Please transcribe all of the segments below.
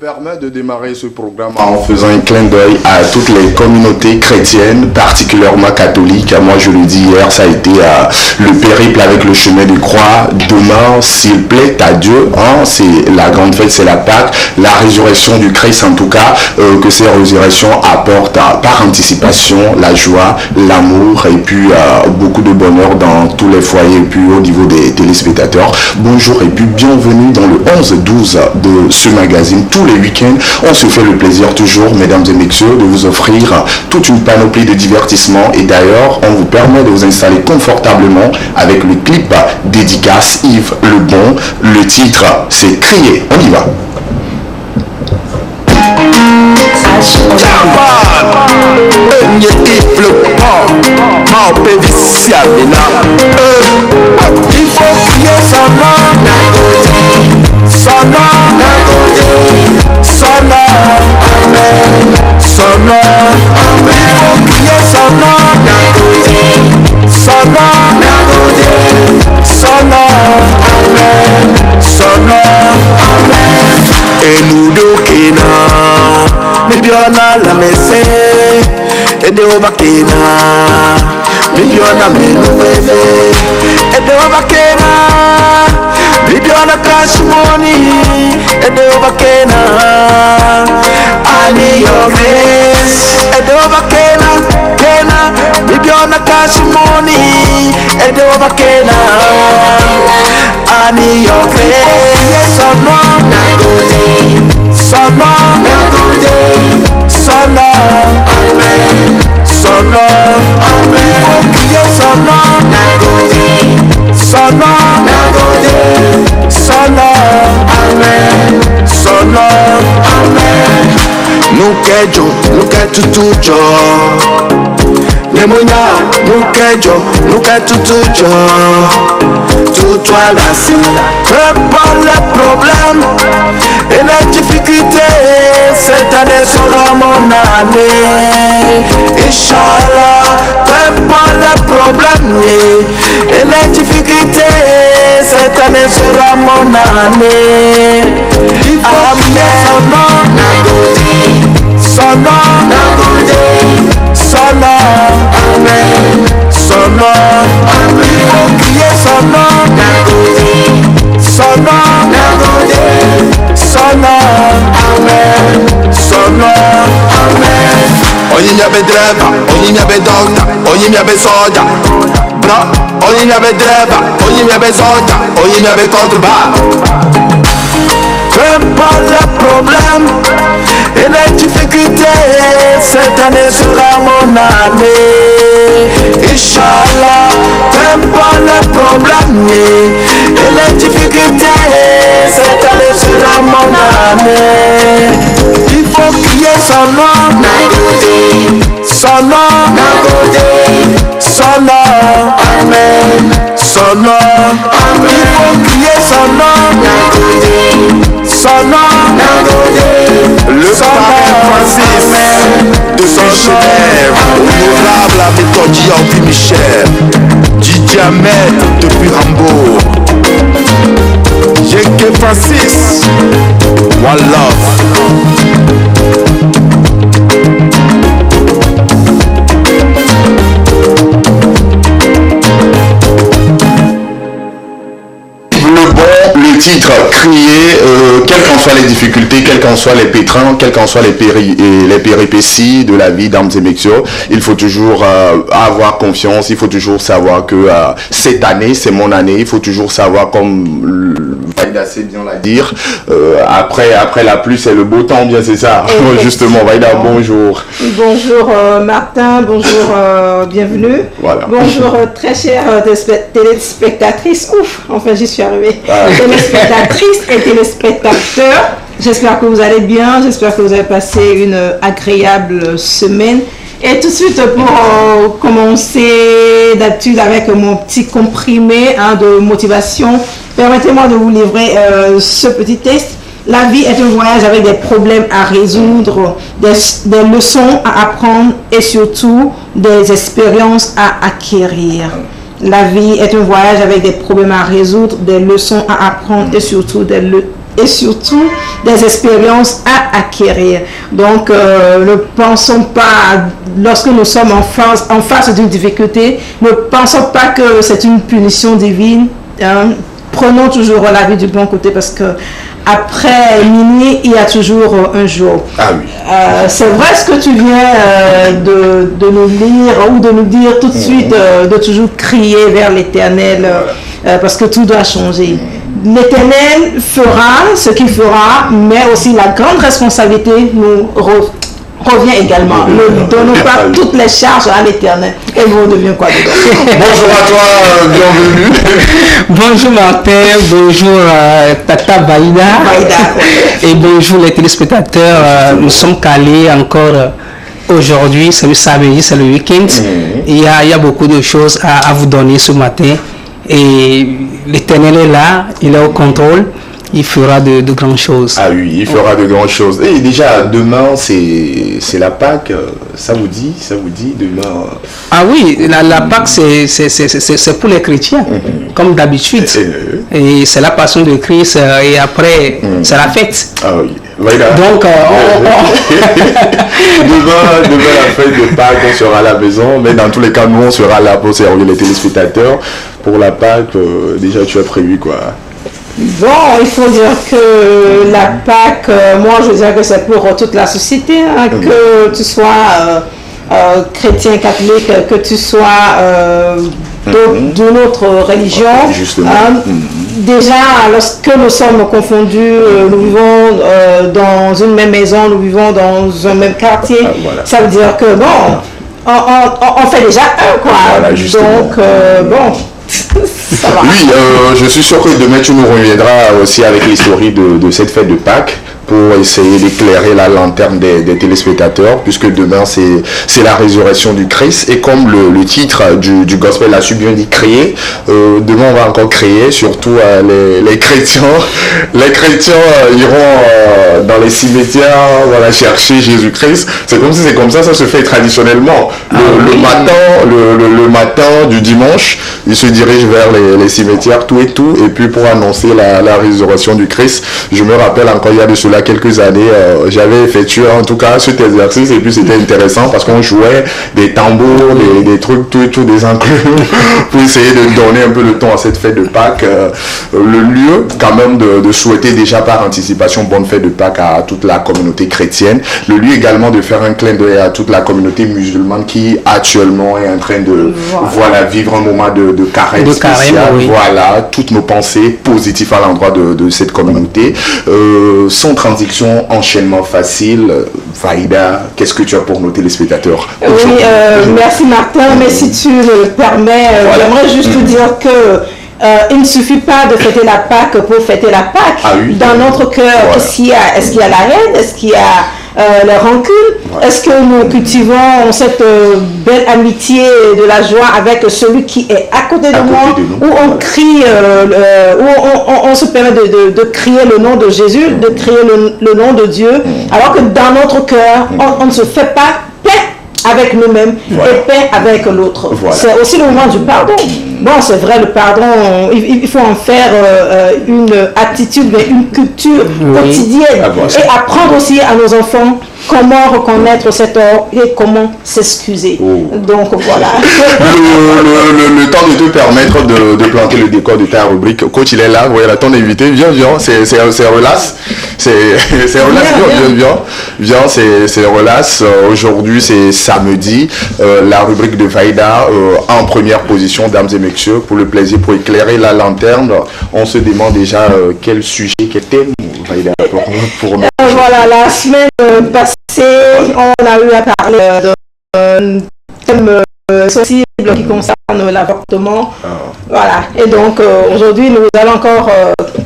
permet de démarrer ce programme en faisant un clin d'œil à toutes les communautés chrétiennes, particulièrement catholiques. Moi, je le dis hier, ça a été le périple avec le chemin de croix. Demain, s'il plaît à Dieu, c'est la grande fête, c'est la Pâque, la résurrection du Christ en tout cas, que ces résurrections apportent par anticipation la joie, l'amour et puis beaucoup de bonheur dans tous les foyers et puis au niveau des téléspectateurs. Bonjour et puis bienvenue dans le 11-12 de ce magazine. Tous les week-ends, on se fait le plaisir toujours, mesdames et messieurs, de vous offrir toute une panoplie de divertissements et d'ailleurs, on vous permet de vous installer confortablement avec le clip dédicace Yves Lebon. Le titre, c'est Crier. On y va. Il faut crier son nom, son nom, son nom, amen, son nom, il faut crier son nom, son nom, son nom, amen, son nom, amen. Et nous d'Okina, Bibiona la messe, et de Obakina, Bibiona Menoueve, et de Obakina, Bibiona Kashmoni, et de Obakina, I need your grace, et de Obakina, Kena, Bibiona Kashmoni, et de Obakina, I need your grace, son nom, son nom, son nom, amen, son nom, amen, faut crier son nom, son nom, son nom, amen, son nom, amen. Nous qu'est tout les moyens, nous qu'est tout tout toi là, peu pas les problèmes et les difficultés, cette année sera mon année. Inch'Allah, peu pas les problèmes et les difficultés, cette année sera mon année. Il faut crier son nom, son nom, son nom, amen, son nom, amen. Il faut crier son nom, son nom, son nom, amen, son nom, amen. Onye be driver, onye be doctor, onye be soldier, bro. Onye be driver, onye be soldier, onye be contraband. Peu importe le problème et les difficultés, cette année sera mon année. Inch'Allah, peu importe le problème et les difficultés, cette année sera mon année. Il faut crier son nom, son nom, son nom, amen, son nom, amen. Il faut crier son nom, son nom, le parrain Francis de son chef-d'œuvre, honorable Amétodi Orbi Michel, Didier Ahmed depuis Hambourg, J.K. Francis, One Love. Le titre Crier, quelles qu'en soient les difficultés, quels qu'en soient les pétrins, quelles qu'en soient les péripéties de la vie, dames et messieurs, il faut toujours avoir confiance, il faut toujours savoir que cette année, c'est mon année, il faut toujours savoir, comme Vaïda sait bien la dire, après la pluie, c'est le beau temps, bien c'est ça. Justement, Vaïda, bonjour. Bonjour Martin, bonjour, bienvenue. Voilà. Bonjour très chères téléspectatrices, enfin j'y suis arrivée. Téléspectatrices et téléspectateurs, j'espère que vous allez bien, j'espère que vous avez passé une agréable semaine. Et tout de suite, pour commencer d'habitude avec mon petit comprimé de motivation, permettez-moi de vous livrer ce petit texte. La vie est un voyage avec des problèmes à résoudre, des leçons à apprendre et surtout des expériences à acquérir. La vie est un voyage avec des problèmes à résoudre, des leçons à apprendre et surtout des et surtout des expériences à acquérir. Donc, ne pensons pas, lorsque nous sommes en face d'une difficulté, ne pensons pas que c'est une punition divine. Hein. Prenons toujours la vie du bon côté parce que après minuit, il y a toujours un jour. Ah oui. C'est vrai ce que tu viens de nous lire ou de nous dire tout de suite, de toujours crier vers l'Éternel parce que tout doit changer. L'Éternel fera ce qu'il fera, mais aussi la grande responsabilité nous revient également. Ne donnons pas toutes les charges à l'Éternel. Et vous devient quoi dedans? Bonjour à toi, bienvenue. Bonjour Martin, bonjour Tata Vaïda. Et bonjour les téléspectateurs. Nous sommes calés encore aujourd'hui, c'est le samedi, c'est le week-end. Il y a beaucoup de choses à vous donner ce matin. Et l'Éternel est là, il est au contrôle. Il fera de grandes choses. Ah oui, il fera de grandes choses. Et déjà, demain, c'est la Pâque. Ça vous dit demain? Ah oui, la Pâque, c'est pour les chrétiens, comme d'habitude. Et c'est la passion de Christ. Et après, c'est la fête. Ah oui. Voilà. Donc, demain, la fête de Pâques, on sera à la maison. Mais dans tous les cas, nous, on sera là pour servir les téléspectateurs. Pour la Pâque, déjà, tu as prévu quoi? Bon, il faut dire que la Pâque, moi je dirais que c'est pour toute la société, hein, que tu sois chrétien, catholique, que tu sois d'une autre religion. Déjà, lorsque nous sommes confondus, nous vivons dans une même maison, nous vivons dans un même quartier, ça veut dire que bon, on fait déjà un quoi. Voilà, donc, bon. Oui, je suis sûr que demain tu nous reviendras aussi avec l'histoire de cette fête de Pâques pour essayer d'éclairer la lanterne des téléspectateurs, puisque demain c'est la résurrection du Christ. Et comme le titre du gospel a su bien dit créer, demain on va encore créer, surtout les chrétiens. Les chrétiens iront dans les cimetières, voilà, chercher Jésus-Christ. C'est comme ça se fait traditionnellement. Le matin du dimanche, ils se dirigent vers les cimetières, tout, et puis pour annoncer la résurrection du Christ. Je me rappelle encore, il y a de cela quelques années, j'avais effectué en tout cas cet exercice, et puis c'était intéressant parce qu'on jouait des tambours, des trucs, tout, des inclus, pour essayer de donner un peu le ton à cette fête de Pâques. Le lieu, quand même, de souhaiter déjà par anticipation bonne fête de Pâques à toute la communauté chrétienne. Le lieu également de faire un clin d'œil à toute la communauté musulmane qui actuellement est en train de vivre un moment de carême spécial. Oui. Voilà, toutes nos pensées positives à l'endroit de cette communauté. Sans transition, enchaînement facile. Vaïda, qu'est-ce que tu as pour nos téléspectateurs? Oui, merci Martin, mais si tu le permets, j'aimerais juste te dire que il ne suffit pas de fêter la Pâque pour fêter la Pâque. Dans notre cœur, est-ce qu'il y a la haine? Est-ce qu'il y a la rancune? Est-ce que nous cultivons cette belle amitié de la joie avec celui qui est à côté de nous, où on crie, où on se permet de crier le nom de Jésus, de crier le nom de Dieu, alors que dans notre cœur, on ne se fait pas paix avec nous-mêmes et paix avec l'autre. C'est aussi le moment du pardon. Bon, c'est vrai, le pardon, il faut en faire une attitude, mais une culture quotidienne. Et apprendre aussi à nos enfants comment reconnaître cet or et comment s'excuser. Donc voilà. Le temps de te permettre de planter le décor de ta rubrique. Coach, il est là, voilà, ton invité. Viens, c'est Relax. C'est Relax, viens, c'est Relax. Aujourd'hui, c'est samedi. La rubrique de Vaïda en première position, dames et messieurs, pour le plaisir, pour éclairer la lanterne. On se demande déjà quel sujet, quel thème, Vaïda, pour nous. Voilà, la semaine passée, on a eu à parler d'un thème sensible qui concerne l'avortement. Voilà, et donc aujourd'hui, nous allons encore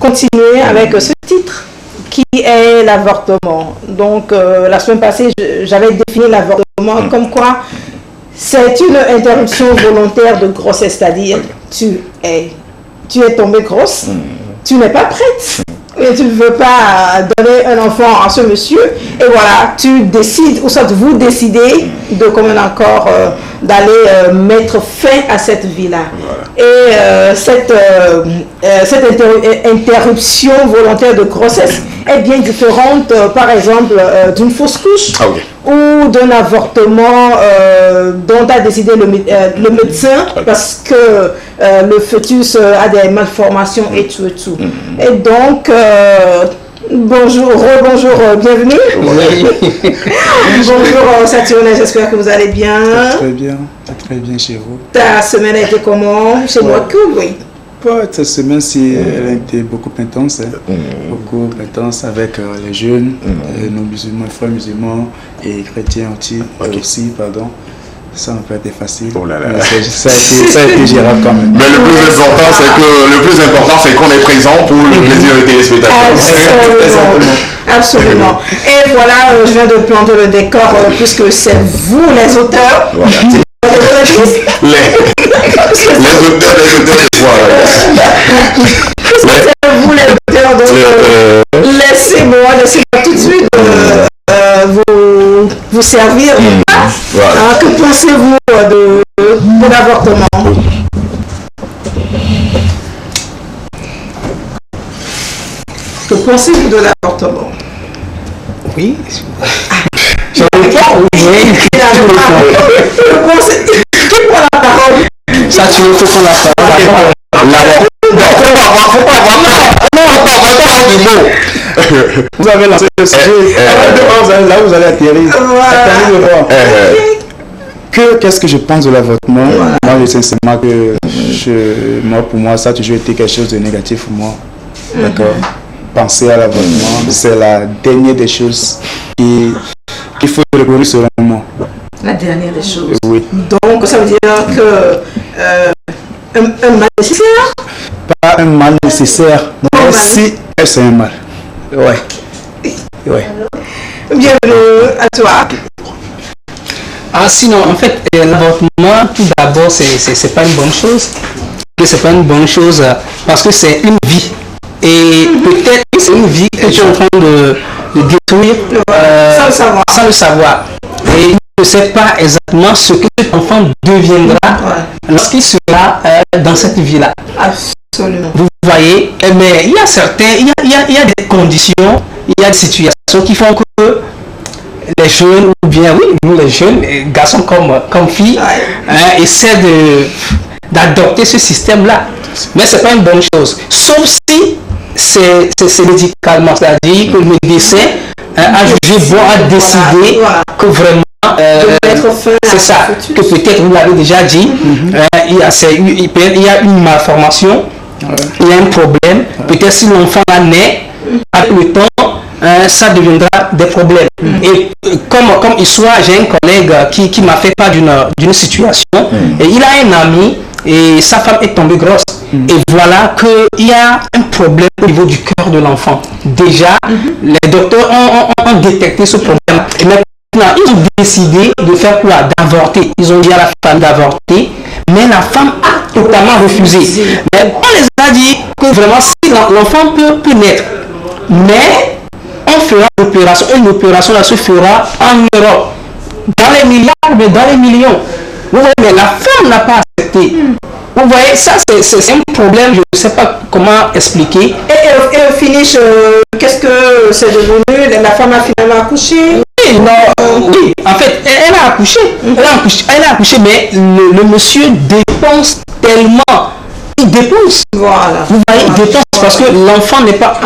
continuer avec ce titre qui est l'avortement. Donc la semaine passée, j'avais défini l'avortement comme quoi c'est une interruption volontaire de grossesse, c'est-à-dire tu es tombée grosse, tu n'es pas prête. Et tu ne veux pas donner un enfant à ce monsieur, et voilà, tu décides, ou soit vous décidez de commun accord d'aller mettre fin à cette vie-là. Et cette interruption volontaire de grossesse est bien différente, par exemple, d'une fausse couche ou d'un avortement dont a décidé le médecin parce que le fœtus a des malformations et tout et tout. Et donc, bonjour, rebonjour, bienvenue. Bonjour Saturnin, j'espère que vous allez bien. Très bien chez vous. Ta semaine a été comment? Chez moi, cool, oui. Cette semaine-ci, elle a été beaucoup intense, beaucoup intense avec les jeunes, nos musulmans, frères musulmans et chrétiens aussi, pardon. Ça n'a pas été facile. Oh là là. Ça a été gérable quand même. Mais le plus important, c'est qu'on est présent pour le plaisir des téléspectateurs. Absolument. Et voilà, je viens de planter le décor puisque c'est vous les auteurs. Voilà. Les auteurs c'est vous les auteurs, donc laissez-moi tout de suite vous servir. Que pensez-vous de l'avortement? Que pensez-vous de l'avortement? Oui. Qui prend la parole? Ça, tu veux qu'on la parole. Vous avez lancé le sujet. Là, vous allez atterrir. Qu'est-ce que je pense de l'avortement? Moi, sincèrement, pour moi, ça a toujours été quelque chose de négatif pour moi. D'accord? Penser à l'avortement, c'est la dernière des choses qu'il faut recourir selon moi. La dernière des choses. Oui. Donc, ça veut dire que un mal nécessaire? Pas un mal nécessaire, mais si c'est un mal. Ouais. Bienvenue à toi. Sinon, en fait, l'avortement, tout d'abord, c'est pas une bonne chose. C'est pas une bonne chose parce que c'est une vie. Et peut-être que c'est une vie que tu es en train de détruire sans le savoir. Et il ne sait pas exactement ce que cet enfant deviendra lorsqu'il sera dans cette vie-là. Absolument. Vous voyez, mais il y a il y a des conditions, il y a des situations qui font que les jeunes, ou bien oui, nous les jeunes, garçons comme filles, essaient d'adopter ce système-là. Mais c'est pas une bonne chose. Sauf si c'est médicalement, c'est-à-dire que le médecin a jugé bon, a décidé que vraiment c'est ça, que peut-être vous l'avez déjà dit, il y a une malformation, il y a un problème, peut-être si l'enfant naît, avec le temps, ça deviendra des problèmes. Et comme il soit, j'ai un collègue qui m'a fait part d'une situation, et il a un ami, et sa femme est tombée grosse. Et voilà qu'il y a un problème au niveau du cœur de l'enfant. Déjà, les docteurs ont détecté ce problème. Et maintenant, ils ont décidé de faire quoi? D'avorter. Ils ont dit à la femme d'avorter, mais la femme a totalement refusé. Mais on les a dit que vraiment, si l'enfant peut naître, mais on fera l'opération. Et l'opération là se fera en Europe. Dans les milliards, mais dans les millions. Vous voyez, mais la femme n'a pas accepté. Vous voyez, ça c'est un problème, je ne sais pas comment expliquer. Et au finish, qu'est-ce que c'est devenu? La femme a finalement accouché? Oui, non, oui, en fait, elle a accouché. Elle a accouché, mais le monsieur dépense tellement. Il dépense. Voilà. Vous voyez, il dépense parce que l'enfant n'est pas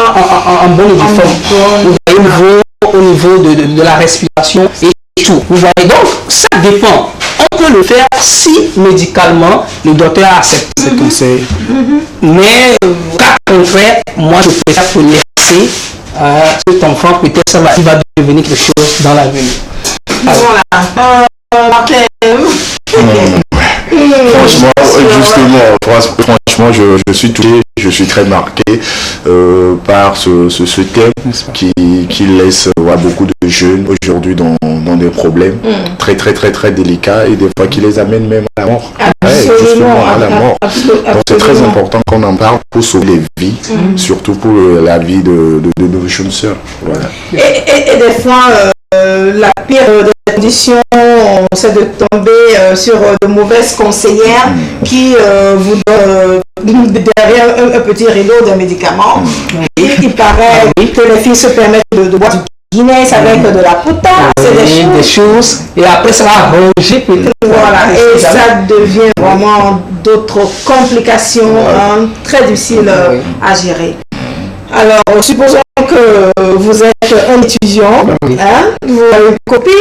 en bonne forme. Vous voyez, au niveau de la respiration et tout. Vous voyez, donc, ça dépend. On peut le faire si médicalement le docteur accepte ce conseil. Mais cas contraire, moi je préfère que laisser cet enfant, peut-être il va devenir quelque chose dans l'avenir. Voilà. Martin. Franchement, je suis touché, je suis très marqué par ce thème qui laisse beaucoup de jeunes aujourd'hui dans des problèmes très délicats et des fois qui les amènent même à la mort. Justement à la mort. Donc c'est très important qu'on en parle pour sauver les vies, surtout pour la vie de nos jeunes sœurs. Voilà. Et des fois, la pire des conditions c'est de tomber sur de mauvaises conseillères qui vous donnent derrière un petit rideau de médicaments. Il paraît que les filles se permettent de boire du Guinness avec de la poudre, c'est des choses, et après ça va ronger peut-être. Voilà, et ça devient vraiment d'autres complications très difficiles à gérer. Alors, supposons que vous êtes un étudiant, vous avez une copine,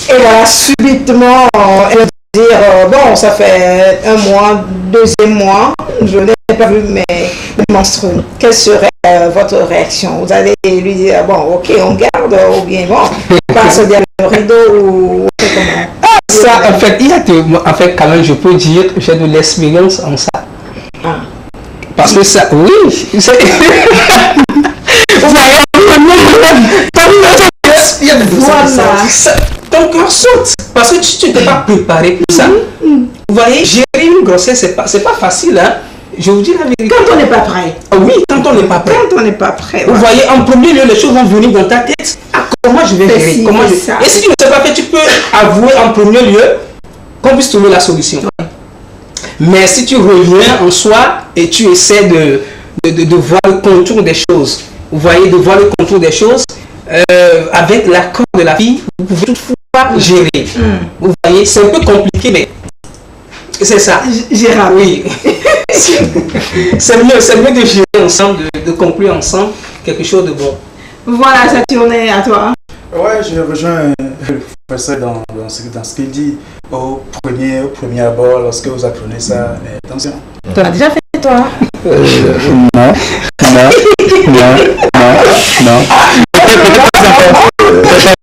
et voilà, subitement, elle va dire, bon, ça fait 1 mois, 2e mois, je n'ai pas vu mes menstrues. Quelle serait votre réaction? Vous allez lui dire, bon, ok, on garde, ou bien, bon, on passe derrière le rideau, ou comment? Ça, en fait, quand même, je peux dire que j'ai de l'expérience en ça. Parce que ça, oui, c'est... Ton cœur saute parce que tu n'étais pas préparé pour ça. Vous voyez, gérer une grossesse, c'est pas facile, hein. Je vous dis la vérité. Quand on n'est pas prêt. Oui, quand on n'est pas prêt. Quand on n'est pas prêt. Vous voyez, en premier lieu, les choses vont venir dans ta tête. Comment je vais gérer? Et si tu ne sais pas faire, tu peux avouer en premier lieu qu'on puisse trouver la solution. Mais si tu reviens en soi et tu essaies de voir le contour des choses, vous voyez, de voir le contour des choses, avec l'accord de la fille, vous pouvez toutefois gérer. Vous voyez, c'est un peu compliqué, mais c'est ça. Gérard. Oui. C'est mieux de gérer ensemble, de conclure ensemble quelque chose de bon. Voilà, ça tournait à toi. Ouais, je rejoins le professeur dans ce qu'il dit. Au premier abord, lorsque vous apprenez ça, attention. Tu l'as déjà fait, toi? Non. Peut-être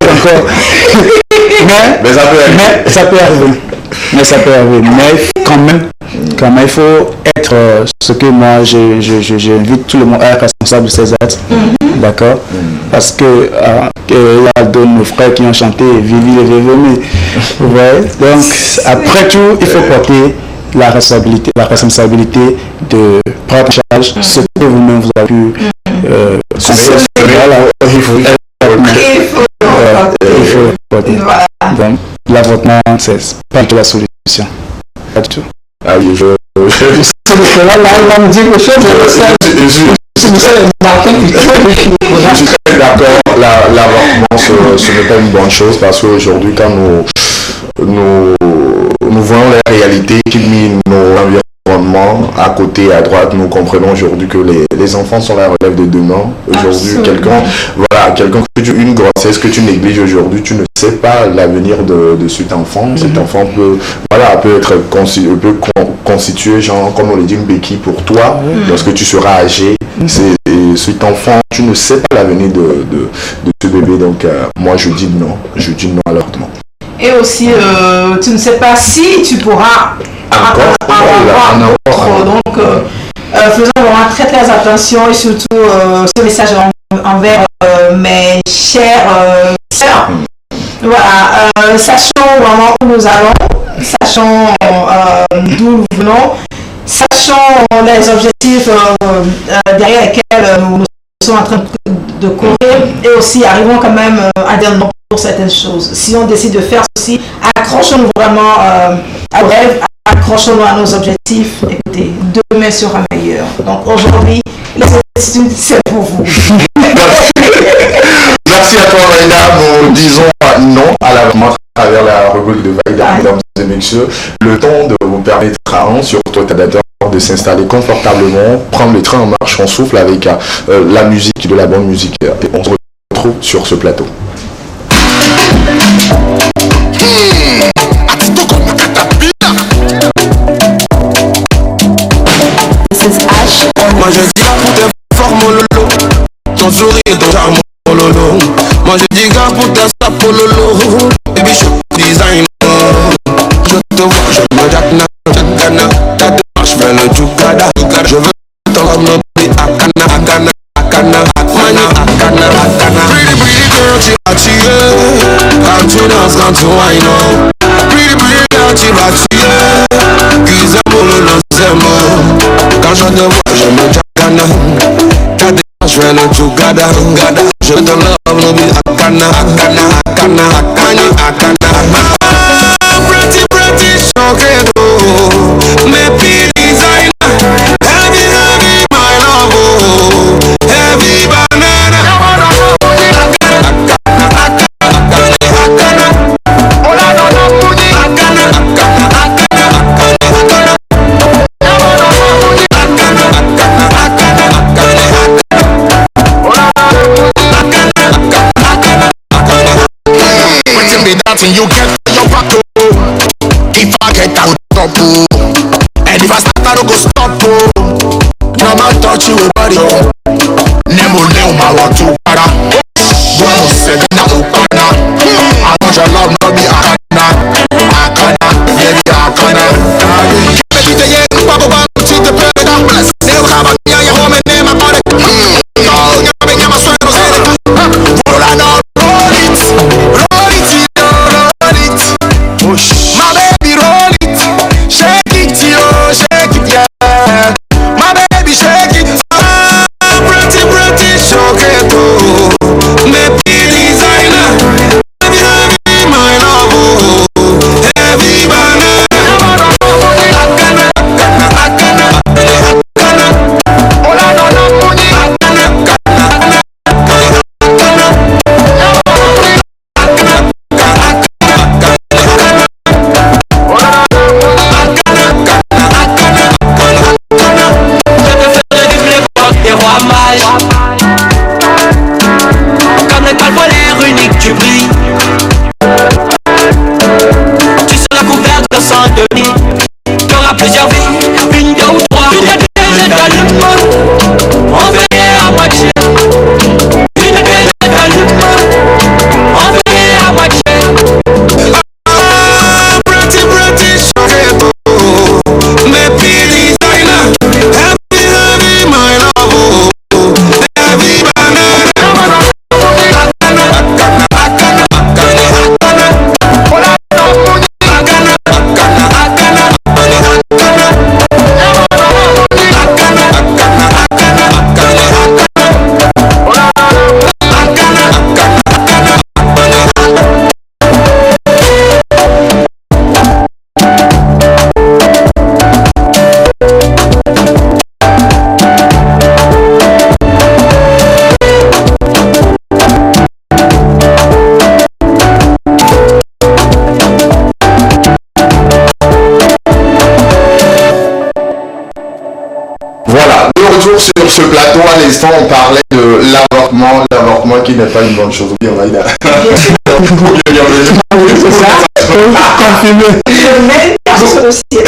encore. Mais ça peut arriver. Mais quand même, il faut être ce que moi j'invite tout le monde à être responsable de ses actes. D'accord? Parce que il y a de nos frères qui ont chanté Vivi et Vévémé. Ouais. Donc après tout, il faut porter la responsabilité de prendre en charge ce que vous-même vous avez pu il faut porter. Donc l'avortement, c'est pas du tout la solution. Pas du tout. Ah oui, je suis très d'accord, l'avortement ce n'est pas une bonne chose parce qu'aujourd'hui quand nous voyons la réalité qui mine nos environnements à côté, à droite, nous comprenons aujourd'hui que les enfants sont la relève de demain. Aujourd'hui, quelqu'un une grossesse que tu négliges aujourd'hui, tu ne sais pas l'avenir de cet enfant. Cet enfant peut être constitué, genre, comme on le dit, une béquille pour toi, lorsque tu seras âgé. Cet enfant, tu ne sais pas l'avenir de ce bébé. Donc, moi, je dis non à l'avortement. Et aussi, tu ne sais pas si tu pourras avoir un autre. Donc, faisons vraiment très très attention et surtout ce message envers mes chères sœurs. Voilà, sachons vraiment où nous allons, sachons d'où nous venons, sachons les objectifs derrière lesquels nous sommes en train de courir et aussi arrivons quand même à dire non pour certaines choses. Si on décide de faire ceci, accrochons-nous vraiment à nos rêves, accrochons-nous à nos objectifs. Écoutez, demain sera meilleur. Donc aujourd'hui, les études, c'est pour vous. Merci à toi, Vaïda. Nous disons non à l'avortement à travers la rubrique de Vaïda, mesdames et messieurs. Le temps de vous permettra, surtout aux de s'installer confortablement, prendre le train en marche, on souffle avec la musique, de la bonne musique. Et on se retrouve sur ce plateau. Moi je dis pour tes formes lolo, ton sourire, ton charme lolo. Moi je dis pour tes sapes lolo, baby je design. Je te vois, je me jacna, ta démarche fait le jukada. Je veux t'entendre akana. Pretty girl, tu vas tuer. Quand tu danses, quand tu whine. Pretty girl, tu vas tuer. Qu'ils aiment le zemo. Quand je te vois, je me jacana. Ta démarche fait le jukada. Je te love, no be akana. Everything you get on your back, oh. If I get out, stop, oh. And if I start, I don't go stop, oh. No man touch you with body, oh. Nemo ma want to para. Don't say that na ukana. I want your love, not be akana. Akana, yeah, akana. Baby, the yeah, baba, baba, cheat the better. Never have a yeah, your home and name my body. No, you're making my sweat, no say it. Roll on, roll it, roll it, roll it. Push, my baby, roll it, shake it, yo, shake it, yeah. My baby, shake it. Pretty, shock it, oh. Maybe designer, heavy, my love, oh. Heavy banana. Akana, akana, akana. Ola no no money. Akana, akana, akana, akana. Comme l'étoile polaire unique, tu brilles. Tu seras couvert de Saint-Denis. T'auras plusieurs vies, une, deux ou trois. Une d'allume, on fait à moitié. Une d'allume, on fait à moitié. Ah, pretty, choquette, oh. Mais puis designer, heavy, my love, oh. Heavy banana. Voilà, de retour sur ce plateau, à l'instant on parlait de l'avortement qui n'est pas une bonne chose. Bien, là, il a...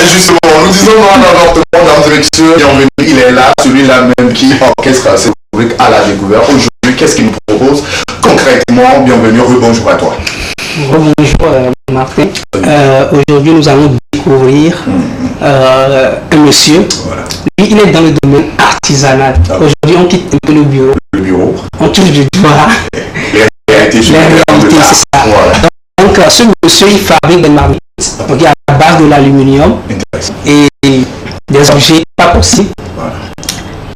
Justement, nous disons non à l'avortement, mesdames et messieurs, bienvenue, il est là, celui-là même qui orchestre cette rubrique à la découverte. Aujourd'hui, qu'est-ce qu'il nous propose concrètement? Bienvenue, bonjour à toi. Bonjour Martin. Aujourd'hui, nous allons découvrir un monsieur. Voilà. Lui, il est dans le domaine artisanal. Aujourd'hui, on quitte un peu le bureau. On touche du doigt. Les réalités, c'est ça. Voilà. Donc, ce monsieur, il fabrique des marmites. Donc, à la base de l'aluminium et des objets pas possibles. Voilà.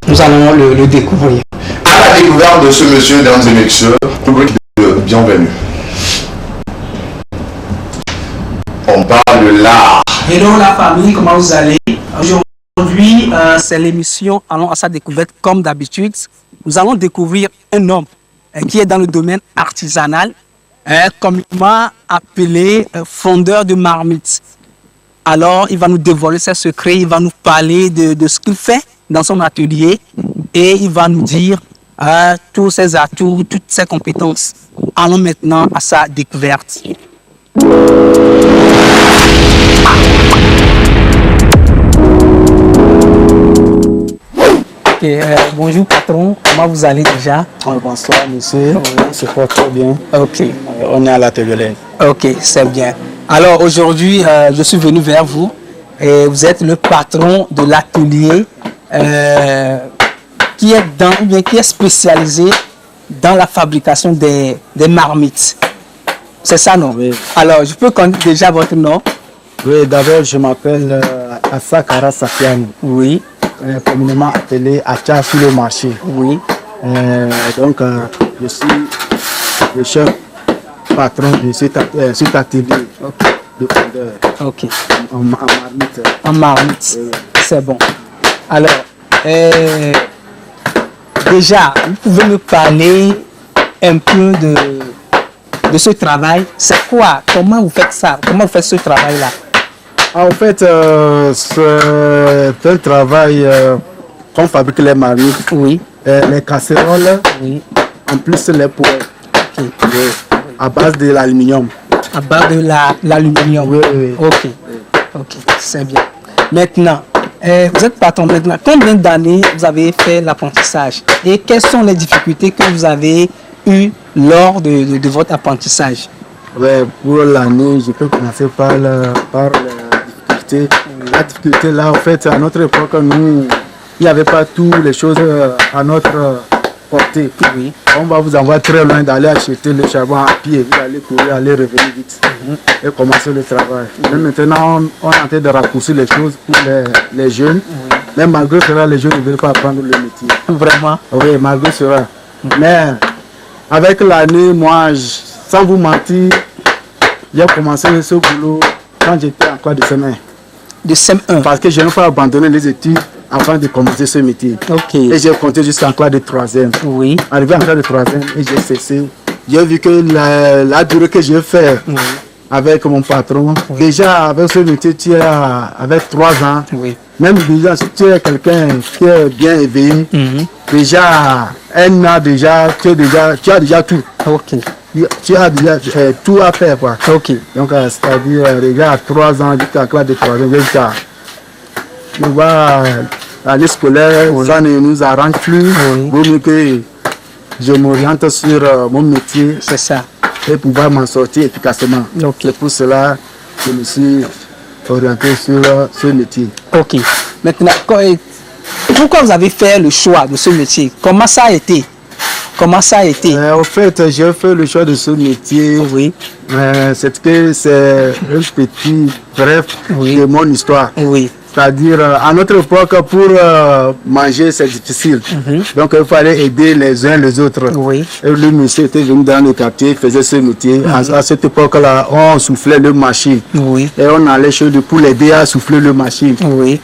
Nous allons le découvrir. À la découverte de ce monsieur, mesdames et messieurs, rubrique de bienvenue. On parle de l'art. Hello la famille, comment vous allez? Aujourd'hui, c'est l'émission Allons à sa découverte. Comme d'habitude, nous allons découvrir un homme qui est dans le domaine artisanal, communément appelé fondeur de marmites. Alors, il va nous dévoiler ses secrets, il va nous parler de ce qu'il fait dans son atelier et il va nous dire tous ses atouts, toutes ses compétences. Allons maintenant à sa découverte. Bonjour patron, comment vous allez déjà? Bonsoir monsieur, on se porte très bien. Ok. On est à l'atelier. Ok, c'est bien. Alors aujourd'hui, je suis venu vers vous et vous êtes le patron de l'atelier qui est spécialisé dans la fabrication des marmites. C'est ça, non? Oui. Alors, je peux connaître déjà votre nom? Oui, d'abord, je m'appelle Asakara Safiani. Oui. Communément appelé Acha sur le marché. Oui. Donc, je suis le chef patron de cet atelier de fondeur. Ok. En marmite. En marmite. Oui. C'est bon. Alors, déjà, vous pouvez me parler un peu de ce travail. C'est quoi? Comment vous faites ça? Comment vous faites ce travail-là? En fait, c'est un travail qu'on fabrique les marmites, oui. Les casseroles, oui. en plus les poêles, à base de l'aluminium. à bas de l'aluminium. Oui. Ok, c'est bien. Maintenant, vous êtes patron maintenant. Combien d'années vous avez fait l'apprentissage et quelles sont les difficultés que vous avez eues lors de votre apprentissage? Ouais, pour l'année, je peux commencer par la difficulté. La difficulté là, en fait, à notre époque, nous, il n'y avait pas toutes les choses à notre portée. Oui. On va vous envoyer très loin d'aller acheter le charbon à pied, vous allez courir, aller revenir vite et commencer le travail. Mais maintenant, on est en train de raccourcir les choses pour les jeunes. Mais malgré cela, les jeunes ne veulent pas apprendre le métier. Vraiment? Oui, malgré cela. Mais avec l'année, moi, sans vous mentir, j'ai commencé ce boulot quand j'étais en classe de CM1. De CM1? Parce que je n'ai pas abandonné les études avant de commencer ce métier. Ok. Et j'ai compté jusqu'en classe de 3e. Oui. Arrivé en classe de 3e et j'ai cessé. J'ai vu que la durée que j'ai fait avec mon patron, déjà avec ce métier, tu es avec 3 ans. Oui. Même déjà, si tu es quelqu'un qui est bien éveillé, déjà, un an déjà, tu as déjà tout. Ok. Tu as déjà tout à faire, quoi. Ok. Donc, c'est-à-dire, regarde, 3 ans, jusqu'à la classe de 3e, jusqu'à. On va l'année scolaire, ça ne nous arrange plus. Vaut mieux que je m'oriente sur mon métier. C'est ça. Et pouvoir m'en sortir efficacement. Ok. C'est pour cela que je me suis orienté sur ce métier. Ok. Maintenant, pourquoi vous avez fait le choix de ce métier? Comment ça a été? En fait, j'ai fait le choix de ce métier. Oui. C'est que c'est un petit bref de mon histoire. Oui. C'est-à-dire, à notre époque, pour manger, c'est difficile. Donc, il fallait aider les uns les autres. Oui. Et le monsieur était venu dans le quartier, faisait ce métier. À cette époque-là, on soufflait le machine. Oui. Et on allait chez lui pour l'aider à souffler le machine. Oui.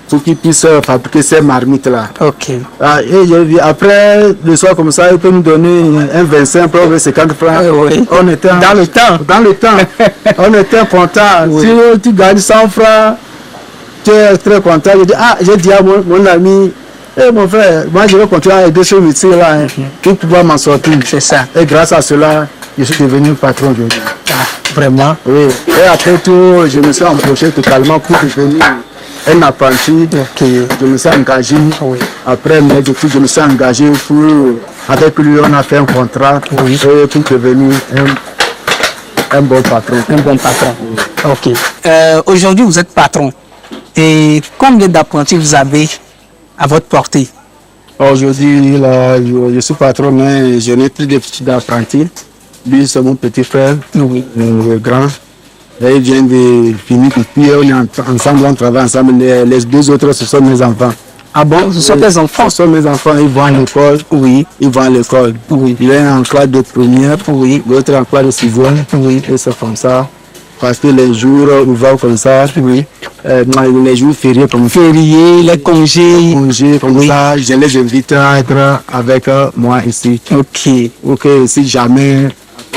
Pour qu'il puisse fabriquer ces marmites-là. Ok. Et j'ai vu, après, le soir comme ça, il peut nous donner un 25 francs, 50 francs. Oui. On était Dans le temps. Dans le temps. On était content. Oui. Si tu gagnes 100 francs, tu es très content. J'ai dit à mon ami, mon frère, moi je vais continuer à aider ce métier-là pour pouvoir m'en sortir. C'est ça. Et grâce à cela, je suis devenu patron aujourd'hui. Vraiment? Oui. Et après tout, je me suis embauché totalement pour devenir un apprenti. Je me suis engagé. Après mes études, je me suis engagé avec lui, on a fait un contrat pour devenir un bon patron. Un bon patron. Ok. Aujourd'hui, vous êtes patron. Et combien d'apprentis vous avez à votre portée? Aujourd'hui, je suis patron, mais je n'ai plus de petits apprentis. Lui, c'est mon petit frère, le grand. Et il vient de finir, puis on est ensemble, on travaille ensemble. Les 2 autres, ce sont mes enfants. Ah bon, ce sont tes enfants? Ce sont mes enfants, ils vont à l'école. Oui. Ils vont à l'école. Oui. Il est en classe de première, l'autre en classe de 6e. Oui. Et c'est comme ça. Parce que les jours ouverts comme ça, les jours fériés comme ça. Fériés, les congés. Comme ça, je les invite à être avec moi ici. Ok, si jamais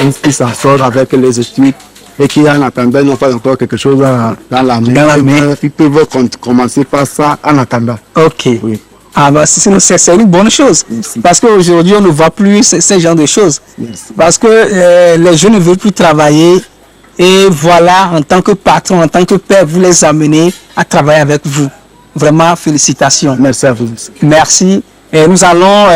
ils s'en sortent avec les études et qu'il y en attendant, n'ont pas encore quelque chose dans la main, ils peuvent commencer par ça en attendant. Ok. Oui. Ah bah c'est une bonne chose. Merci. Parce qu'aujourd'hui, on ne voit plus ce genre de choses. Merci. Parce que les jeunes ne veulent plus travailler. Et voilà, en tant que patron, en tant que père, vous les amenez à travailler avec vous. Vraiment, félicitations. Merci à vous. Merci. Et nous allons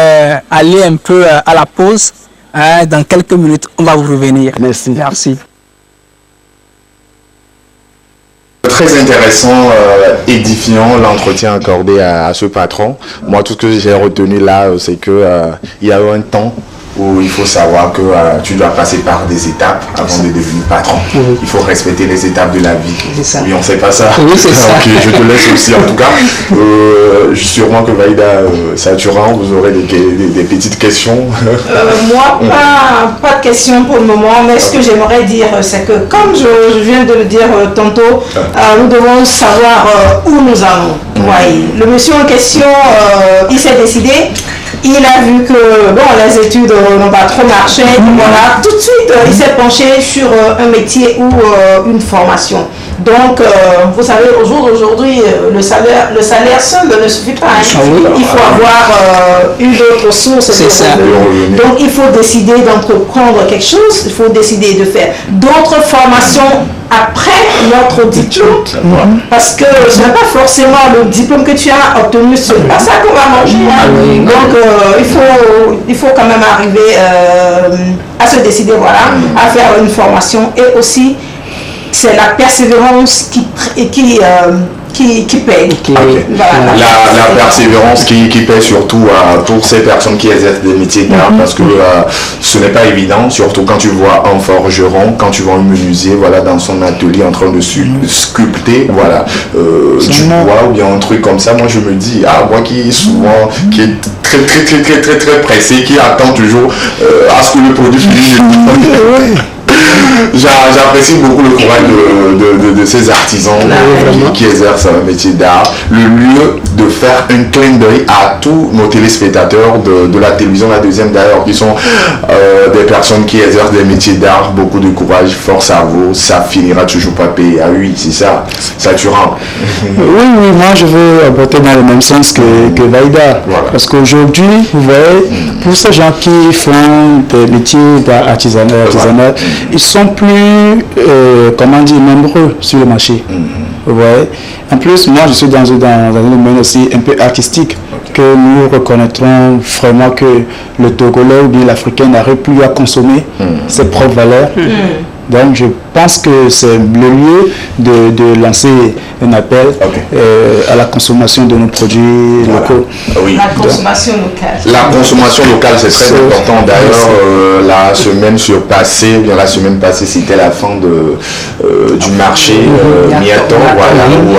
aller un peu à la pause. Dans quelques minutes, on va vous revenir. Merci. Merci. Très intéressant, édifiant l'entretien accordé à ce patron. Moi, tout ce que j'ai retenu là, c'est que il y a eu un temps où il faut savoir que tu dois passer par des étapes avant de devenir patron. Il faut respecter les étapes de la vie. Oui, on ne sait pas ça. Oui, c'est ça. Ok, je te laisse aussi. En tout cas, sûrement que Vaïda Saturant, vous aurez des petites questions. Moi, pas de questions pour le moment, mais ce que j'aimerais dire, c'est que comme je viens de le dire tantôt, nous devons savoir où nous allons. Voyez. Le monsieur en question, il s'est décidé. Il a vu que les études n'ont pas trop marché. Voilà, tout de suite, il s'est penché sur un métier ou une formation. Donc, vous savez, au jour d'aujourd'hui, le salaire seul ne suffit pas. Hein. Il faut avoir une autre source de revenus. Donc, il faut décider d'entreprendre quelque chose. Il faut décider de faire d'autres formations après notre diplôme. Parce que ce n'est pas forcément le diplôme que tu as obtenu, c'est pas ça qu'on va manger. Hein. Donc, il faut quand même arriver à se décider, voilà, à faire une formation. Et aussi, c'est la persévérance qui paye. Voilà. La persévérance qui paye surtout pour ces personnes qui exercent des métiers d'art, parce que ce n'est pas évident, surtout quand tu vois un forgeron, quand tu vois un menuisier, voilà, dans son atelier en train de sculpter, voilà, du bois ou bien un truc comme ça. Moi, je me dis, moi qui est très pressé, qui attend toujours à ce que le produit finisse. J'apprécie beaucoup le courage de ces artisans qui exercent un métier d'art. Le lieu de faire un clin d'œil à tous nos téléspectateurs de la télévision, la deuxième d'ailleurs, qui sont des personnes qui exercent des métiers d'art. Beaucoup de courage, force à vous, ça finira toujours pas payé. Ah oui, c'est ça, saturant. Oui, moi je veux apporter dans le même sens que Vaïda. Voilà. Parce qu'aujourd'hui, vous voyez, pour ces gens qui font des métiers d'art artisanal, ils sont plus, nombreux sur le marché. Vous voyez. En plus, moi, je suis dans un domaine aussi un peu artistique, que nous reconnaîtrons vraiment que le Togolais ou bien l'Africain n'arrive plus à consommer ses propres valeurs. Donc, je pense que c'est le lieu de lancer un appel à la consommation de nos produits locaux. Oui. La consommation locale. La consommation locale, c'est très important. D'ailleurs, la semaine passée, c'était la fin du marché Miaton, voilà, où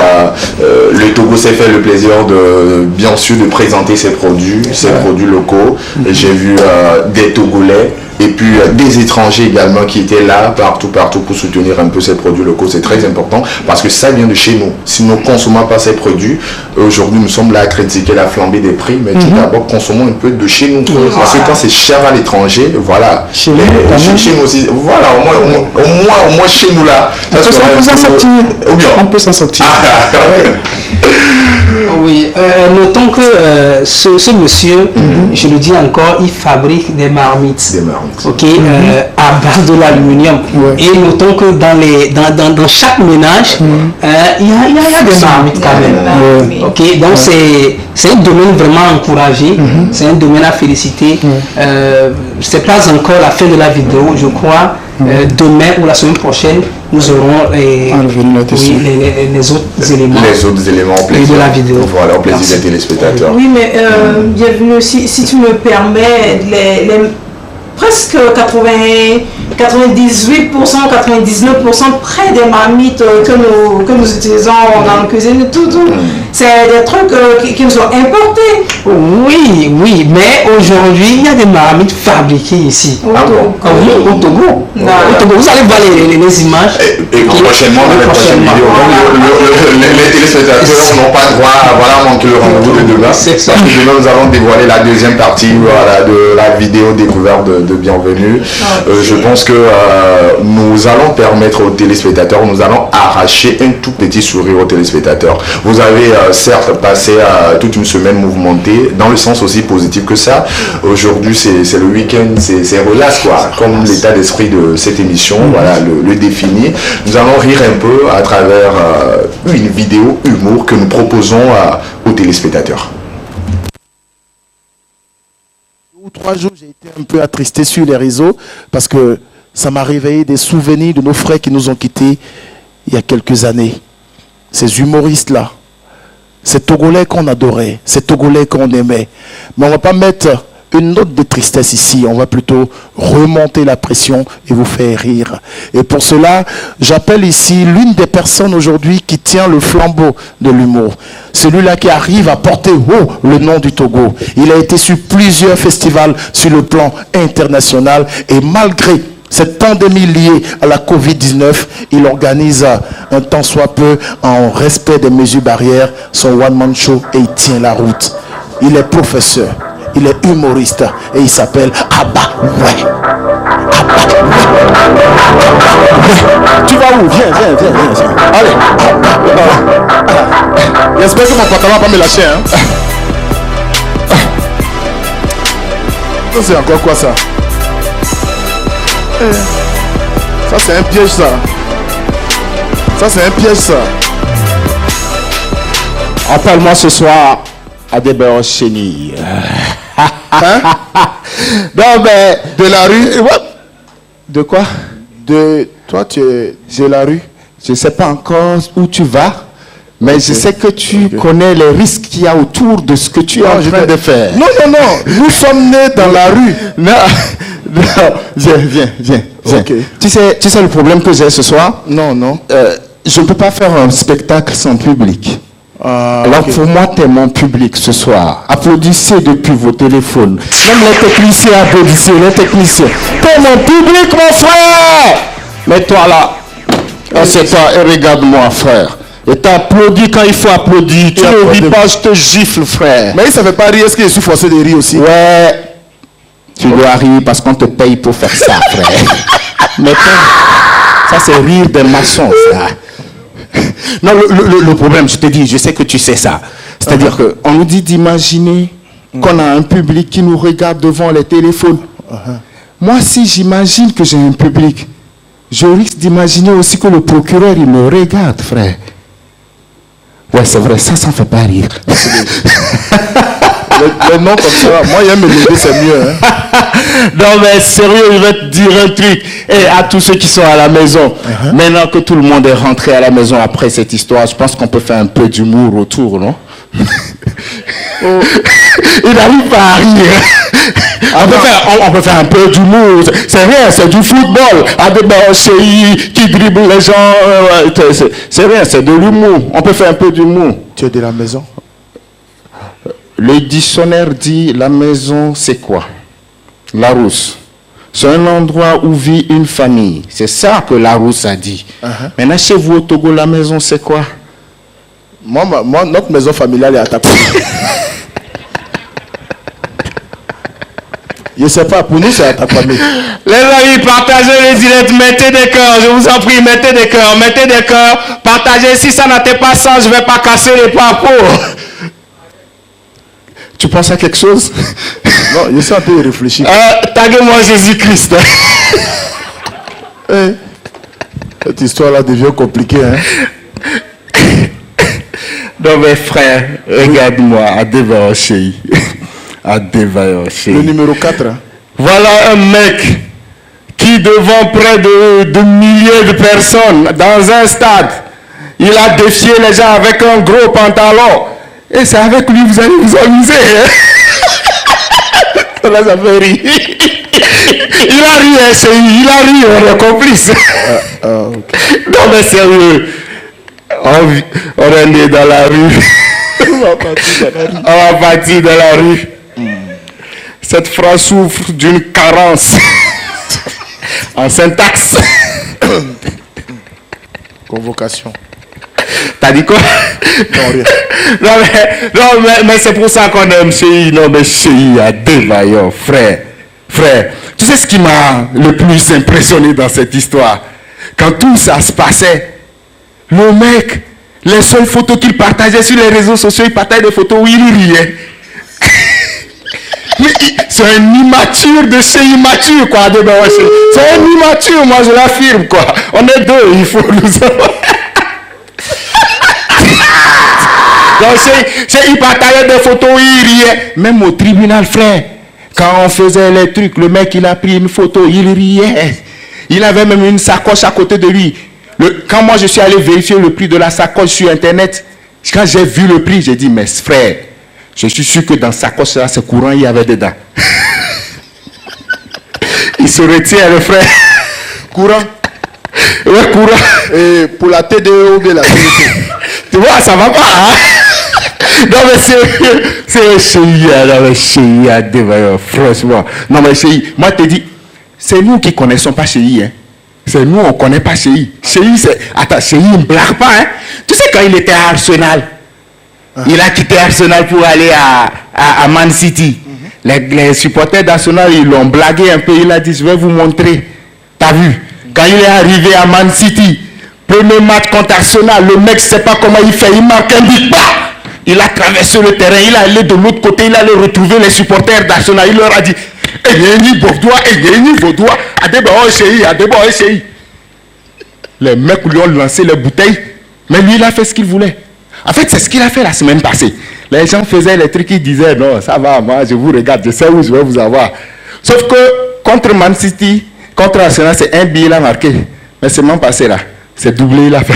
le Togo s'est fait le plaisir bien sûr de présenter ses produits locaux. J'ai vu des Togolais et puis des étrangers également qui étaient là partout pour soutenir un peu ces produits locaux. C'est très important parce que ça vient de chez nous. Si nous ne consommons pas ces produits, aujourd'hui nous sommes là à critiquer la flambée des prix, mais tout d'abord consommons un peu de chez nous. Parce que quand c'est cher à l'étranger, voilà, chez nous aussi, voilà, au moins chez nous là. On peut s'en sortir. Oui, notons que ce monsieur, je le dis encore, il fabrique des marmites. À base de l'aluminium. Et notons que dans chaque ménage, il y a des marmites quand même. Donc c'est un domaine vraiment encouragé, c'est un domaine à féliciter. C'est pas encore la fin de la vidéo, je crois. Demain ou la semaine prochaine, nous aurons les autres éléments. Les autres éléments au plaisir de la vidéo. Voilà, au plaisir des téléspectateurs. Oui, mais bienvenue, si tu me permets, presque 98%, 99% près des marmites que nous utilisons dans la cuisine, tout. C'est des trucs qui nous sont importés. Oui, mais aujourd'hui, il y a des marmites fabriquées ici. Au Togo. Au Togo, vous allez voir les images. Et prochainement, dans les prochaines vidéos. Les téléspectateurs n'ont pas droit à manquer le rendez-vous de demain. Parce que demain, nous allons dévoiler la deuxième partie de la vidéo découverte de Bienvenue. Je pense que nous allons permettre aux téléspectateurs, nous allons arracher un tout petit sourire aux téléspectateurs. Vous avez certes passé toute une semaine mouvementée, dans le sens aussi positif que ça. Aujourd'hui, c'est le week-end, c'est relax, quoi, comme l'état d'esprit de cette émission, voilà, le définit. Nous allons rire un peu à travers une vidéo humour que nous proposons aux téléspectateurs. 2 ou 3 jours, j'ai été un peu attristé sur les réseaux parce que ça m'a réveillé des souvenirs de nos frères qui nous ont quittés il y a quelques années. Ces humoristes-là, ces Togolais qu'on adorait, ces Togolais qu'on aimait. Mais on ne va pas mettre une note de tristesse ici, on va plutôt remonter la pression et vous faire rire. Et pour cela, j'appelle ici l'une des personnes aujourd'hui qui tient le flambeau de l'humour. Celui-là qui arrive à porter haut le nom du Togo. Il a été sur plusieurs festivals sur le plan international et malgré cette pandémie liée à la Covid-19, il organise un tant soit peu en respect des mesures barrières son one-man show et il tient la route. Il est professeur. Il est humoriste et il s'appelle Abba. Tu vas où? Viens. Allez. J'espère que mon pantalon va pas me lâcher. Hein? Ça, c'est encore quoi ça? Ça, c'est un piège, ça. Ça, c'est un piège, ça. Appelle-moi ce soir à Débert Chéni. Hein? Non, mais De la rue? de quoi? Toi, tu es de la rue? Je ne sais pas encore où tu vas, mais je sais que tu connais les risques qu'il y a autour de ce que tu es en train de faire. Non. Nous sommes nés dans la rue. Non, viens. Ok. Tu sais le problème que j'ai ce soir? Non. Je ne peux pas faire un spectacle sans public. Alors ok. pour moi, tu es mon public ce soir. Applaudissez depuis vos téléphones. Même les techniciens applaudissez, les techniciens. Tu es mon public, mon frère. Mets-toi là. Assieds-toi et regarde-moi, frère. Et t'applaudis quand il faut applaudir. Tu ne ris pas, je te gifle, frère. Mais ça ne fait pas rire. Est-ce que je suis forcé de rire aussi? Ouais. Tu dois rire parce qu'on te paye pour faire ça, frère. Mais ça, c'est rire des maçons, ça. Non, le problème, je te dis, je sais que tu sais ça. C'est-à-dire qu'on nous dit d'imaginer qu'on a un public qui nous regarde devant les téléphones. Moi, si j'imagine que j'ai un public, je risque d'imaginer aussi que le procureur, il me regarde, frère. Ouais, c'est vrai, ça ne fait pas rire. Le nom comme ça, moi, il aime me lever, c'est mieux. Hein? Non, mais sérieux, je vais te dire un truc. Et à tous ceux qui sont à la maison, maintenant que tout le monde est rentré à la maison après cette histoire, je pense qu'on peut faire un peu d'humour autour, non? Il n'arrive pas à rire. On peut faire un peu d'humour. C'est rien, c'est du football. Qui dribble les gens. C'est rien, c'est de l'humour. On peut faire un peu d'humour. Tu es de la maison? Le dictionnaire dit la maison, c'est quoi? Larousse. C'est un endroit où vit une famille. C'est ça que Larousse a dit. Maintenant, chez vous au Togo, la maison, c'est quoi? Moi, notre maison familiale est à Takouli. Je ne sais pas, pour nous, c'est à Takouli. Les amis, partagez les directs, mettez des cœurs, je vous en prie, mettez des cœurs, partagez. Si ça n'était pas ça, je ne vais pas casser les papos. Tu penses à quelque chose? Non, je suis en train de réfléchir. Taguez-moi Jésus-Christ. Cette histoire-là devient compliquée. Hein? Non mais frère, regarde-moi, Adebayo. Le numéro 4. Hein? Voilà un mec qui devant près de milliers de personnes dans un stade, il a défié les gens avec un gros pantalon. Et c'est avec lui que vous allez vous amuser. Hein? Ça fait rire. Il a ri, on est complice. Okay. Non mais sérieux. On est né dans la rue. On va partir dans la rue. Cette phrase souffre d'une carence en syntaxe. Convocation. T'as dit quoi? Non, rien. mais c'est pour ça qu'on aime CI. Non, mais CI a dévaillant, frère. Tu sais ce qui m'a le plus impressionné dans cette histoire? Quand tout ça se passait, le mec, les seules photos qu'il partageait sur les réseaux sociaux, il partageait des photos où il riait. Mais c'est un immature de chez immature, quoi. C'est un immature, moi je l'affirme, quoi. On est deux, il faut nous avoir. Donc, il partageait des photos où il riait. Même au tribunal, frère, quand on faisait les trucs, le mec, il a pris une photo, il riait. Il avait même une sacoche à côté de lui. Quand moi, je suis allé vérifier le prix de la sacoche sur Internet, quand j'ai vu le prix, j'ai dit, mais frère, je suis sûr que dans sa sacoche, là, c'est courant, il y avait dedans. Il se retient, le frère. Courant. Ouais, courant. Et pour la TDE ou bien la TDT. Tu vois, ça va pas, hein? Non, mais c'est chéri, franchement. Non, mais chéri, moi, je te dis, c'est nous qui ne connaissons pas chéri, hein. C'est nous, on ne connaît pas chéri. Chéri, c'est... Attends, chéri, il ne blague pas, hein. Tu sais, quand il était à Arsenal, il a quitté Arsenal pour aller à Man City. Les supporters d'Arsenal, ils l'ont blagué un peu. Il a dit, je vais vous montrer. T'as vu? Quand il est arrivé à Man City, premier match contre Arsenal, le mec ne sait pas comment il fait, il marque un but, bah! Il a traversé le terrain, il est allé de l'autre côté, il allait retrouver les supporters d'Arsenal, il leur a dit les mecs lui ont lancé les bouteilles, mais lui il a fait ce qu'il voulait. En fait, c'est ce qu'il a fait la semaine passée. Les gens faisaient les trucs, ils disaient non, ça va, moi je vous regarde, je sais où je vais vous avoir. Sauf que contre Man City, contre Arsenal, c'est un billet il a marqué. Mais c'est même passé là, c'est doublé, il a fait.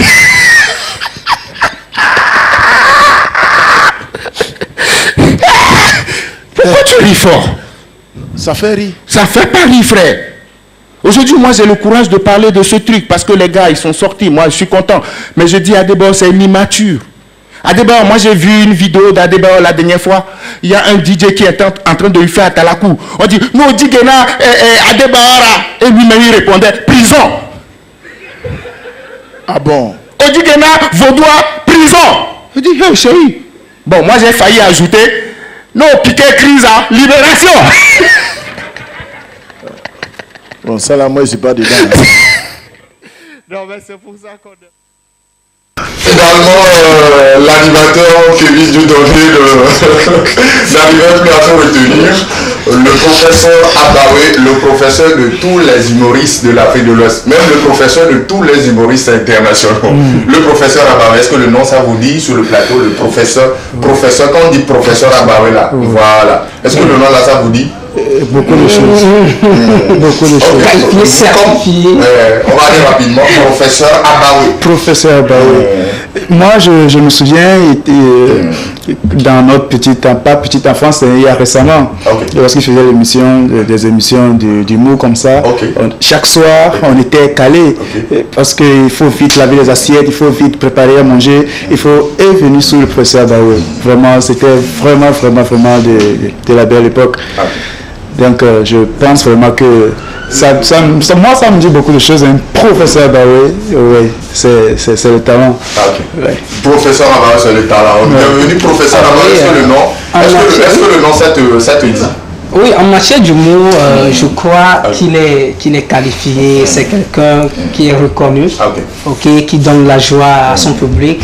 Pourquoi tu ris fort? Ça fait rire. Ça fait pas rire, frère. Aujourd'hui, moi, j'ai le courage de parler de ce truc parce que les gars, ils sont sortis. Moi, je suis content. Mais je dis, Adébao, c'est une immature. Adébao, moi, j'ai vu une vidéo d'Adébao la dernière fois. Il y a un DJ qui est en train de lui faire à Talakou. On dit, nous, Digena, Adébao, et lui-même, il répondait, prison. Ah bon? Odigena, Vaudois, prison. Je dis, hey, chérie. Bon, moi, j'ai failli ajouter, non, piqué, crise, libération. Bon, ça là, moi, je suis pas dedans. Non, mais c'est pour ça qu'on... Finalement, l'animateur qui vise de donner n'arrivait plus à se retenir. Le professeur Abawé, le professeur de tous les humoristes de l'Afrique de l'Ouest, même le professeur de tous les humoristes internationaux. Le professeur Abawé, est-ce que le nom ça vous dit sur le plateau, le professeur, quand on dit professeur Abawé là, voilà. Est-ce que le nom là ça vous dit? Beaucoup de choses. Beaucoup de choses. Qualifié, certifié. On va aller rapidement. Professeur Abawé. Professeur Abawé. Moi, je me souviens, dans notre pas petite enfance, il y a récemment, lorsqu'il faisait des émissions d'humour comme ça, chaque soir, on était calés. Parce qu'il faut vite laver les assiettes, il faut vite préparer à manger. Et venir sous le professeur Abawé. Vraiment, c'était vraiment de la belle époque. Donc, je pense vraiment que moi, ça me dit beaucoup de choses. Un professeur Abawé, oui, c'est le talent. Ouais. Professeur Abawé, c'est le talent. Bienvenue, professeur Abawé, est-ce que le nom, ça te dit? Oui, en matière d'humour, je crois qu'il est qualifié. C'est quelqu'un qui est reconnu, qui donne la joie à son public,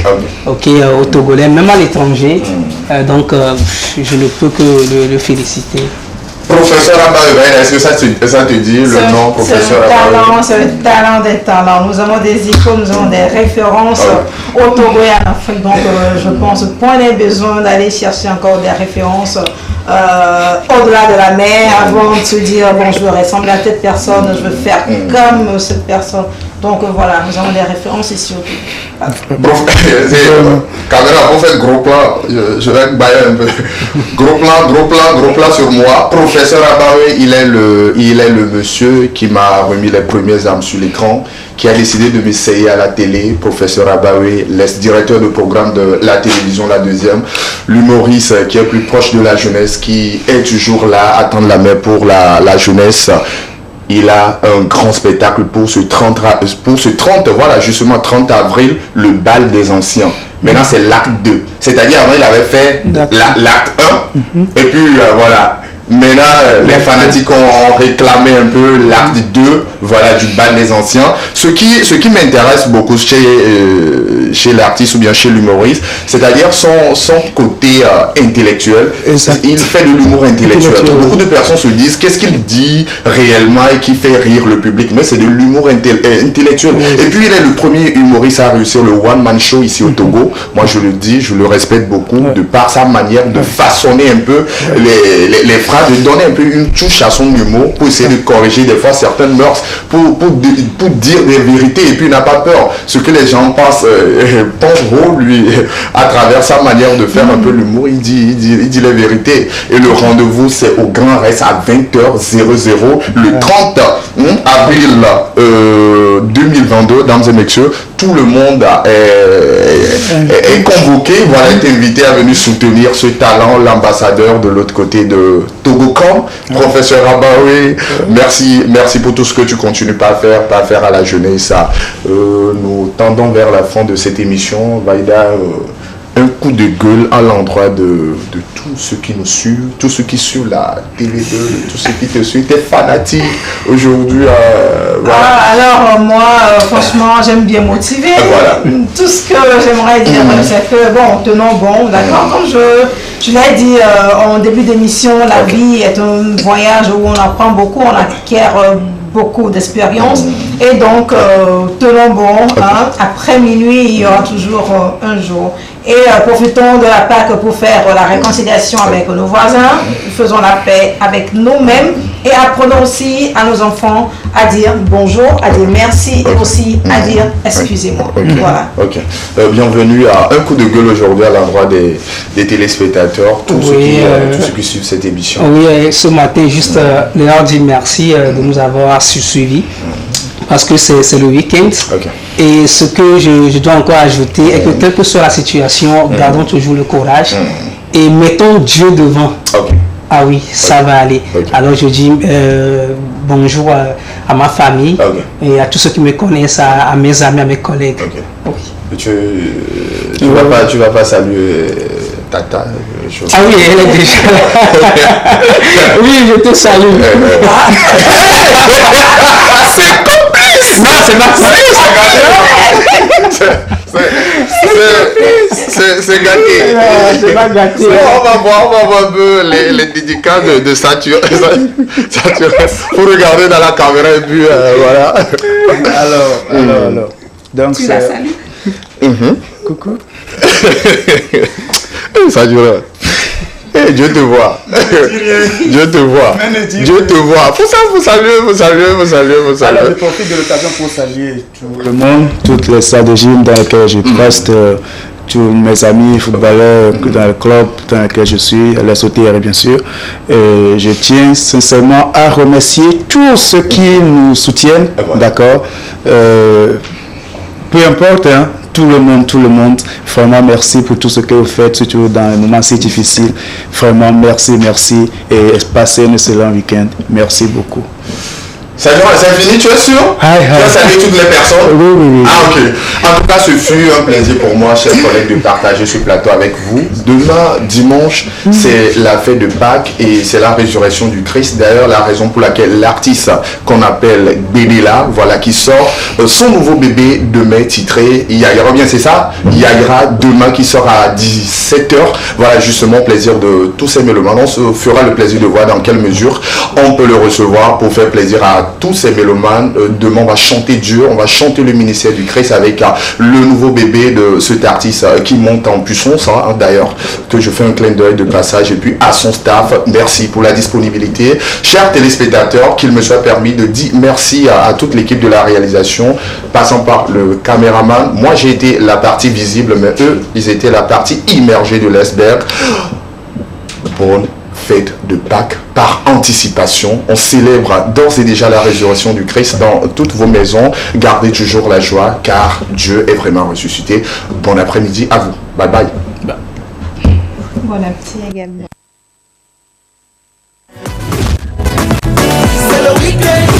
aux Togolais, même à l'étranger. Donc, je ne peux que le féliciter. Professeur Abawé, est-ce que ça te dit le nom professeur Abawé? C'est le talent des talents. Nous avons des icônes, nous avons des références au Togo et en Afrique. Donc je pense point n'est besoin d'aller chercher encore des références au-delà de la mer avant de se dire bon, je veux ressembler à telle personne, je veux faire comme cette personne. Donc voilà, nous avons des références ici. Caméra, vous faites gros plan, je vais bailler un peu. Gros plan sur moi. Professeur Abawé, il est le monsieur qui m'a remis les premières armes sur l'écran, qui a décidé de m'essayer à la télé. Professeur Abawé, directeur de programme de la télévision, la deuxième, l'humoriste qui est plus proche de la jeunesse, qui est toujours là à tendre la main pour la jeunesse. Il a un grand spectacle pour ce 30 avril, le bal des anciens. Maintenant, c'est l'acte 2. C'est-à-dire, avant, il avait fait l'acte 1. Et puis, voilà. Maintenant, les fanatiques ont réclamé un peu l'acte 2, voilà, du bal des anciens. Ce qui m'intéresse beaucoup chez l'artiste ou bien chez l'humoriste, c'est-à-dire son côté intellectuel. Il fait de l'humour intellectuel. Beaucoup de personnes se disent, qu'est-ce qu'il dit réellement et qui fait rire le public? Mais c'est de l'humour intellectuel. Et puis, il est le premier humoriste à réussir le one-man show ici au Togo. Moi, je le dis, je le respecte beaucoup de par sa manière de façonner un peu les phrases, de donner un peu une touche à son humour pour essayer de corriger des fois certaines mœurs, pour dire des vérités, et puis il n'a pas peur. Ce que les gens pensent lui, à travers sa manière de faire un peu l'humour, il dit les vérités. Et le rendez-vous, c'est au Grand Reste à 20h00, le 30 avril 2022, dames et messieurs. Tout le monde est convoqué, voilà, est invité à venir soutenir ce talent, l'ambassadeur de l'autre côté de Togocom, professeur Abawé. Merci pour tout ce que tu continues pas à faire à la jeunesse. Nous tendons vers la fin de cette émission. Vaïda, un coup de gueule à l'endroit de tous ceux qui nous suivent, tous ceux qui suivent la TV2, tous ceux qui te suivent, t'es fanatique aujourd'hui. Voilà. Alors moi, franchement, j'aime bien motiver. Voilà. Tout ce que j'aimerais dire, c'est que, bon, tenons bon, d'accord. Comme je l'ai dit en début d'émission, la vie est un voyage où on apprend beaucoup, on acquiert beaucoup d'expérience. Et donc, tenons bon. Hein. Après minuit, il y aura toujours un jour. Et profitons de la Pâque pour faire la réconciliation avec nos voisins. Faisons la paix avec nous-mêmes. Et apprenons aussi à nos enfants à dire bonjour, à dire merci et aussi à dire excusez-moi. Voilà. Ok. Bienvenue à un coup de gueule aujourd'hui à l'endroit des téléspectateurs, tous ceux qui suivent cette émission. Oui, ce matin, juste leur dire merci de nous avoir suivis. Parce que c'est le week-end. Okay. Et ce que je dois encore ajouter est que quelle que soit la situation, gardons toujours le courage et mettons Dieu devant. Okay. Ah oui, ça va aller. Okay. Alors je dis bonjour à ma famille et à tous ceux qui me connaissent, à mes amis, à mes collègues. Oui. Tu vas pas saluer Tata. Ah oui, elle est déjà là. Oui, je te salue. C'est complice. Non, c'est pas c'est gâté. C'est pas gâté. On va voir un peu les dédicats de Saturne pour regarder dans la caméra et puis voilà. Alors. Donc, tu la salues. Coucou. Saturne. Dieu te voit. Dieu te voit. Dieu te voit. Faut saluer. Alors, je profite de l'occasion pour saluer tout le monde, toutes les salles de gym dans lesquelles je preste, tous mes amis footballeurs dans le club dans lequel je suis, les sautières bien sûr. Et je tiens sincèrement à remercier tous ceux qui nous soutiennent, d'accord. Peu importe, hein. Tout le monde, vraiment merci pour tout ce que vous faites, surtout dans les moments si difficiles. Vraiment merci, et passez un excellent week-end. Merci beaucoup. C'est fini, tu es sûr? Tu as salué toutes les personnes? Oui. Ah ok. En tout cas, ce fut un plaisir pour moi, chers collègues, de partager ce plateau avec vous. Demain, dimanche, c'est la fête de Pâques et c'est la résurrection du Christ. D'ailleurs, la raison pour laquelle l'artiste qu'on appelle Bédéla, voilà, qui sort son nouveau bébé demain titré Yaïra, bien c'est ça? Yaïra, demain qui sort à 17h. Voilà, justement, plaisir de tous ces mélomanes. On se fera le plaisir de voir dans quelle mesure on peut le recevoir pour faire plaisir à tous ces mélomanes. Demain on va chanter Dieu, on va chanter le ministère du Christ avec le nouveau bébé de cet artiste qui monte en puissance, hein, d'ailleurs que je fais un clin d'œil de passage, et puis à son staff, merci pour la disponibilité. Chers téléspectateurs, qu'il me soit permis de dire merci à toute l'équipe de la réalisation, passant par le caméraman. Moi j'ai été la partie visible, mais eux ils étaient la partie immergée de l'iceberg. Bonne fête de Pâques par anticipation. On célèbre d'ores et déjà la résurrection du Christ dans toutes vos maisons. Gardez toujours la joie car Dieu est vraiment ressuscité. Bon après-midi à vous. Bye bye. Bon appétit également. C'est le week-end.